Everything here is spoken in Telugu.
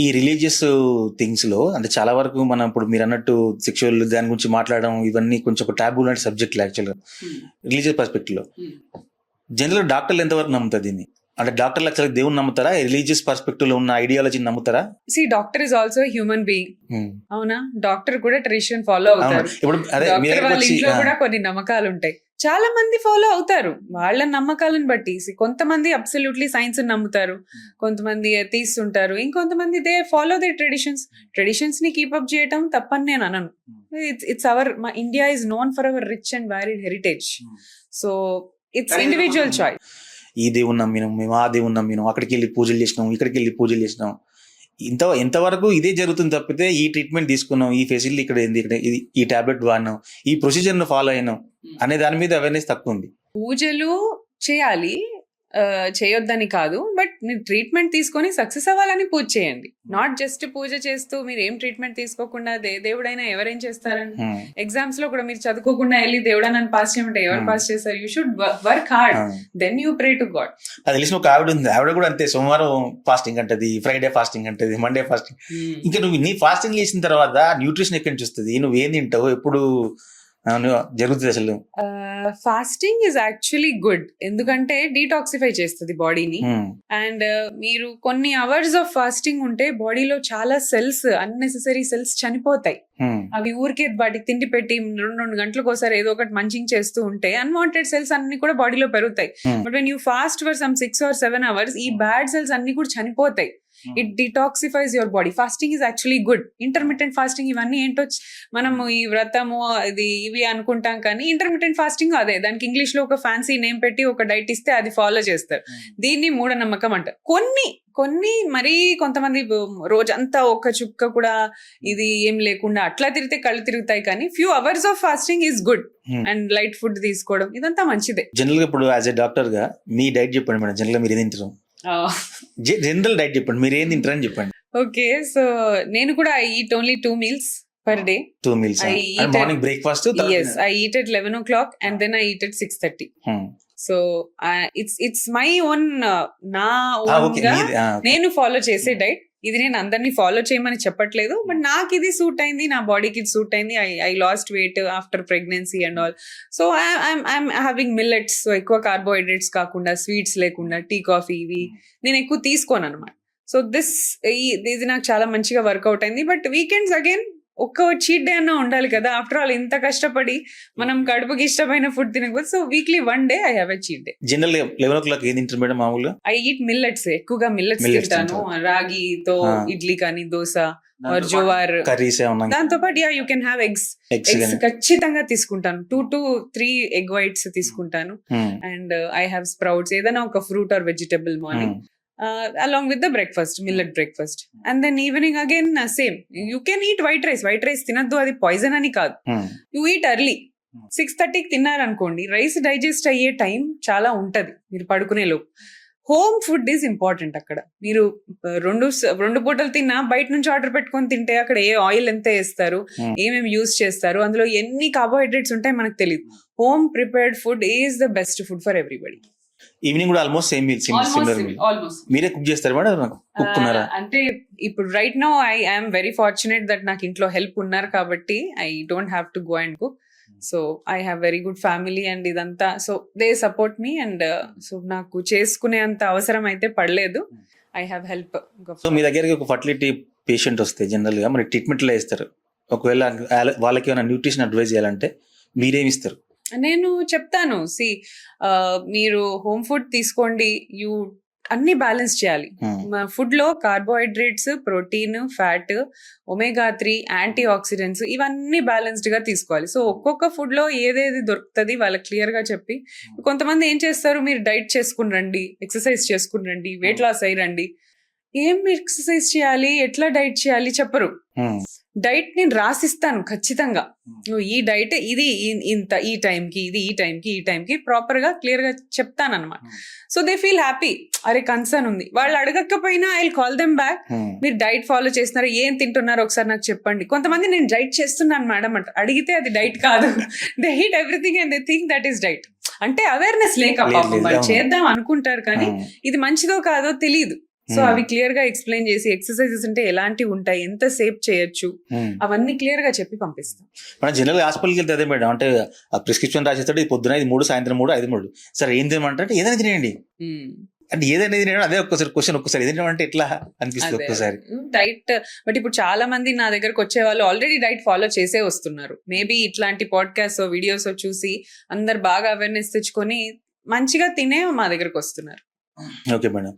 ఈ రిలీజియస్ థింగ్స్ లో అంటే చాలా వరకు మనం ఇప్పుడు మీరు అన్నట్టు సెక్షువల్ దాని గురించి మాట్లాడడం ఇవన్నీ కొంచెం ఒక టాబూ లాంటి సబ్జెక్ట్ యాక్చువల్గా రిలీజియస్ పర్స్పెక్టివ్ లో. జనరల్ డాక్టర్లు ఎంతవరకు నమ్ముతారు దీన్ని? అంటే డాక్టర్లు యాక్చువల్గా దేవుని నమ్ముతారా? రిలీజియస్ పర్స్పెక్టివ్ లో ఉన్న ఐడియాలజీని నమ్ముతారా? Doctor is also human being. అవునా, డాక్టర్ కూడా ట్రెడిషన్ ఫాలో అవుతారు. ఇప్పుడు డాక్టర్ వాళ్ళ ఇంట్లో కూడా కొన్ని నమ్మకాలు ఉంటాయి, చాలా మంది ఫాలో అవుతారు వాళ్ళ నమ్మకాలను బట్టి. కొంతమంది అబ్సల్యూట్లీ సైన్స్ నమ్ముతారు, కొంతమంది ఎథీస్ట్ ఉంటారు, ఇంకొంతమంది దే ఫాలో దే ట్రెడిషన్స్ ని కీప్ అప్ చేయటం తప్పని నేను అనను. It's our India is known for hour rich and varied heritage. So it's individual choice. ఈ దేవుని నమ్మినాం మేము, ఆ దేవుని నమ్మినాం, అక్కడికి వెళ్ళి పూజలు చేసినాం, ఇక్కడికి వెళ్ళి పూజలు చేసినాం, ఎంతవరకు ఇదే జరుగుతుంది తప్పితే ఈ ట్రీట్మెంట్ తీసుకున్నాం, ఈ ఫెసిలిటీ ఇక్కడ ఏంది, ఇక్కడ ఈ టాబ్లెట్ వాడినాం, ఈ ప్రొసీజర్ ను ఫాలో అయినాం అనే దాని మీద అవేర్నెస్ తక్కువ ఉంది. పూజలు చేయాలి, చేయొద్దని కాదు, బట్ మీరు ట్రీట్మెంట్ తీసుకొని సక్సెస్ అవ్వాలని పూజ చేయండి. నాట్ జస్ట్ పూజ చేస్తూ మీరు ఏం ట్రీట్మెంట్ తీసుకోకుండా దేవుడైనా ఎవరేం చేస్తారండి? ఎగ్జామ్స్ లో కూడా మీరు చదువుకోకుండా వెళ్ళి దేవుడా నన్ను పాస్ చేయమంటే ఎవరు పాస్ చేస్తారు? You should work hard, then you pray to God. అది తెలిసిన ఒక ఆవిడ ఉంది, ఆవిడ కూడా అంతే, సోమవారం ఫాస్టింగ్ అంటది, ఫ్రైడే ఫాస్టింగ్ అంటది, మండే ఫాస్టింగ్. ఇంకా నువ్వు నీ ఫాస్టింగ్ చేసిన తర్వాత న్యూట్రిషన్ ఎక్కడి నుంచి వస్తుంది? నువ్వు ఏం తింటావు, ఎప్పుడు జరుగుతుంది అసలు? ఫాస్టింగ్ ఇస్ యాక్చువల్లీ గుడ్, ఎందుకంటే డీటాక్సిఫై చేస్తుంది బాడీని. అండ్ మీరు కొన్ని అవర్స్ ఆఫ్ ఫాస్టింగ్ ఉంటే బాడీలో చాలా సెల్స్, అన్నెసెసరీ సెల్స్ చనిపోతాయి. అవి ఊరికే వాటికి తిండి పెట్టి 2 గంటలకు ఒకసారి ఏదో ఒకటి మంచింగ్ చేస్తూ ఉంటే అన్వాంటెడ్ సెల్స్ అన్ని కూడా బాడీలో పెరుగుతాయి. But when you fast for some 6 or 7 hours ఈ బ్యాడ్ సెల్స్ అన్ని కూడా చనిపోతాయి. It detoxifies your body. Fasting is actually good. Intermittent fasting ఇవన్నీ ఏంటో మనము ఈ వ్రతము ఇవి అనుకుంటాం, కానీ ఇంటర్మిటెంట్ ఫాస్టింగ్ అదే, దానికి ఇంగ్లీష్ లో ఒక ఫ్యాన్సీ నేమ్ పెట్టి ఒక డైట్ ఇస్తే అది ఫాలో చేస్తారు. దీన్ని మూఢనమ్మకం అంటారు. కొన్ని మరీ కొంతమంది రోజంతా ఒక చుక్క కూడా ఇది ఏం లేకుండా అట్లా తిరిగితే కళ్ళు తిరుగుతాయి, కానీ few hours of fasting is good. And light food తీసుకోవడం ఇదంతా మంచిదే. జనరల్ గా ఇప్పుడు యాజ్ ఎ డాక్టర్ గా మీ డైట్ చెప్పండి మేడం. జనరల్ గా మీరు ఏం తింటారు? జనరల్ డైట్ చెప్పండి, మీరు ఏం తింటారని చెప్పండి. ఓకే, సో నేను కూడా I eat only 2 meals per day. 2 meals. Morning breakfast? Yes, I eat at 11 o'clock and then I eat at 6:30. So it's my own నా ఓన్ గా నేను ఫాలో చేసే డైట్ ఇది. నేను అందరినీ ఫాలో చేయమని చెప్పట్లేదు, బట్ నాకు ఇది సూట్ అయింది, నా బాడీకి ఇది సూట్ అయింది. I lost weight after pregnancy and all. So I'm having millets, so ఎక్కువ కార్బోహైడ్రేట్స్ కాకుండా, స్వీట్స్ లేకుండా, టీ కాఫీ ఇవి నేను ఎక్కువ తీసుకోను అనమాట. సో ఇది నాకు చాలా మంచిగా వర్కౌట్ అయింది. బట్ వీకెండ్స్ అగైన్ ఒక్క చీట్ డే అన్నా ఉండాలి కదా. ఆఫ్టర్ ఆల్ ఇంత కష్టపడి మనం కడుపుకి ఇష్టమైన ఫుడ్ తినకపోతే, so weekly 1 day I have a cheat day. General 11 o'clock ఏం తింటారు మేడం మామూలుగా? ఐ ఈట్ మిల్లెట్స్, ఎక్కువగా మిల్లెట్స్ తింటాను. రాగితో ఇడ్లీ కానీ, దోశ ఆర్ జోవార్ కర్రీస్. దాంతో పాటు యూ కెన్ హ్యావ్ ఎగ్స్ ఖచ్చితంగా తీసుకుంటాను. 2 to 3 egg whites తీసుకుంటాను. అండ్ ఐ హ్యావ్ స్ప్రౌట్స్, ఏదైనా ఒక fruit or vegetable morning along with the breakfast, millet breakfast. And then evening again same, you can eat white rice తినద్దు, అది పాయిజన్ అని కాదు. You eat early 6:30కి తిన్నారనుకోండి, రైస్ డైజెస్ట్ అయ్యే టైం చాలా ఉంటది మీరు పడుకునే లోపు. Home food is important. అక్కడ మీరు 2 పూటలు తిన్నా బయట నుంచి ఆర్డర్ పెట్టుకొని తింటే అక్కడ ఏ ఆయిల్ ఎంత వేస్తారు, ఏమేమి యూజ్ చేస్తారు, అందులో ఎన్ని కార్బోహైడ్రేట్స్ ఉంటాయి మనకు తెలియదు. Home prepared food is the best food for everybody. Evening కూడా almost same meal, similar meal. మీరే కుక్ చేస్తారు మేడం? కుక్కున్నారా? అంటే ఇప్పుడు right now I am very fortunate that నాకు ఇంట్లో హెల్ప్ ఉన్నారు కాబట్టి I don't have to go and cook. So I have very good family and ఇదంతా, so they support me. And so నాకు చేసుకునే అంత అవసరం అయితే పడలేదు. I have help. సో మీ దగ్గరికి ఒక ఫర్టిలిటీ పేషెంట్ వస్తే జనరల్ గా మరి ట్రీట్మెంట్ ఎలా ఇస్తారు? ఒకవేళ వాళ్ళకి ఏమైనా న్యూట్రిషన్ అడ్వైజ్ చేయాలంటే మీరేమి ఇస్తారు? నేను చెప్తాను, మీరు హోమ్ ఫుడ్ తీసుకోండి, అన్ని బ్యాలెన్స్ చేయాలి. ఫుడ్ లో carbohydrates, protein, fat, omega 3, antioxidants ఇవన్నీ బ్యాలెన్స్డ్ గా తీసుకోవాలి. సో ఒక్కొక్క ఫుడ్ లో ఏదేది దొరుకుతుంది వాళ్ళకి క్లియర్ గా చెప్పి. కొంతమంది ఏం చేస్తారు, మీరు డైట్ చేసుకుని రండి, ఎక్సర్సైజ్ చేసుకుని రండి, వెయిట్ లాస్ అయ్యి రండి. ఏం ఎక్సర్సైజ్ చేయాలి, ఎట్లా డైట్ చేయాలి చెప్పరు. డైట్ నేను రాసిస్తాను ఖచ్చితంగా, ఈ డైట్ ఇది ఇంత, ఈ టైంకి ఇది, ఈ టైంకి ప్రాపర్ గా క్లియర్ గా చెప్తాను అనమాట. So they feel happy. అరే కన్సర్న్ ఉంది, వాళ్ళు అడగకపోయినా ఐ కాల్ దెమ్ బ్యాక్. మీరు డైట్ ఫాలో చేస్తున్నారా, ఏం తింటున్నారో ఒకసారి నాకు చెప్పండి. కొంతమంది నేను డైట్ చేస్తున్నాను మేడం అంట, అడిగితే అది డైట్ కాదు. They heat everything and they think that is diet. అంటే అవేర్నెస్ లేక పాపం వాళ్ళు చేద్దాం అనుకుంటారు, కానీ ఇది మంచిదో కాదో తెలియదు. సో అవి క్లియర్ గా ఎక్స్ప్లెయిన్ చేసి ఎక్సర్సైజెస్ అంటే ఎలాంటివి ఉంటాయి, ఎంత సేవ్ చేయొచ్చు, అవన్నీ క్లియర్ గా చెప్పి పంపిస్తాం. మన జనరల్ హాస్పిటల్కి వెళ్తే అదే మేడం, అంటే ఆ ప్రిస్క్రిప్షన్ రాసేస్తాడు, ఇది పొద్దున 3 సాయంత్రం 3 సరే ఏం తినమంటే ఏదైనా తినేయండి అంటే ఏదైనా తినేయండి. అదే ఒక్కసారి క్వశ్చన్, ఒక్కసారి ఏదైనా అంటే ఎట్లా అనిపిస్తుంది ఒక్కసారి డైట్. బట్ ఇప్పుడు చాలా మంది నా దగ్గరకు వచ్చే వాళ్ళు ఆల్రెడీ డైట్ ఫాలో చేసే వస్తున్నారు. మేబీ ఇట్లాంటి పాడ్కాస్ట్ వీడియోస్ చూసి అందరు బాగా అవేర్నెస్ తెచ్చుకొని మంచిగా తినే మా దగ్గరకు వస్తున్నారు. Okay madam.